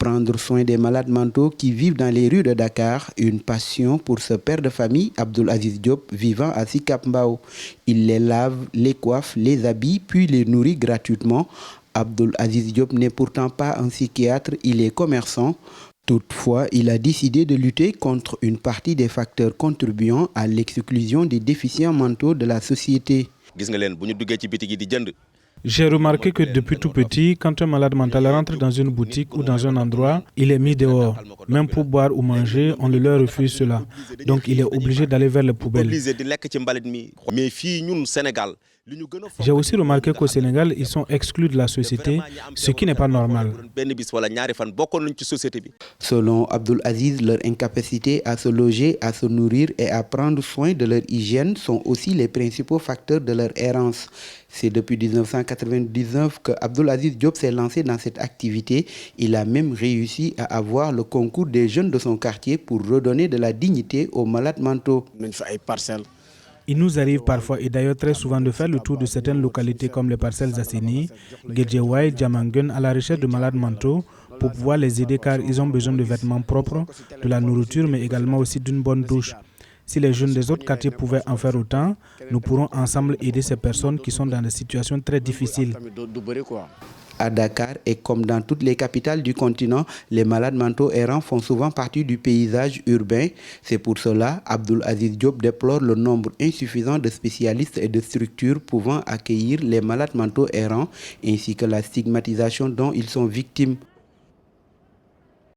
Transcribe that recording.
Prendre soin des malades mentaux qui vivent dans les rues de Dakar, une passion pour ce père de famille, Abdoul Aziz Diop, vivant à Sicap Mbao. Il les lave, les coiffe, les habille, puis les nourrit gratuitement. Abdoul Aziz Diop n'est pourtant pas un psychiatre, il est commerçant. Toutefois, il a décidé de lutter contre une partie des facteurs contribuant à l'exclusion des déficients mentaux de la société. J'ai remarqué que depuis tout petit, quand un malade mental rentre dans une boutique ou dans un endroit, il est mis dehors. Même pour boire ou manger, on leur refuse cela. Donc il est obligé d'aller vers les poubelles. J'ai aussi remarqué qu'au Sénégal, ils sont exclus de la société, ce qui n'est pas normal. Selon Abdoul Aziz, leur incapacité à se loger, à se nourrir et à prendre soin de leur hygiène sont aussi les principaux facteurs de leur errance. C'est depuis 1999 que Abdoul Aziz Diop s'est lancé dans cette activité. Il a même réussi à avoir le concours des jeunes de son quartier pour redonner de la dignité aux malades mentaux. Il nous arrive parfois et d'ailleurs très souvent de faire le tour de certaines localités comme les Parcelles Assainies, Guédiawaye, Diamanguène à la recherche de malades mentaux pour pouvoir les aider car ils ont besoin de vêtements propres, de la nourriture mais également aussi d'une bonne douche. Si les jeunes des autres quartiers pouvaient en faire autant, nous pourrons ensemble aider ces personnes qui sont dans des situations très difficiles. À Dakar et comme dans toutes les capitales du continent, les malades mentaux errants font souvent partie du paysage urbain. C'est pour cela Abdoul Aziz Diop déplore le nombre insuffisant de spécialistes et de structures pouvant accueillir les malades mentaux errants ainsi que la stigmatisation dont ils sont victimes.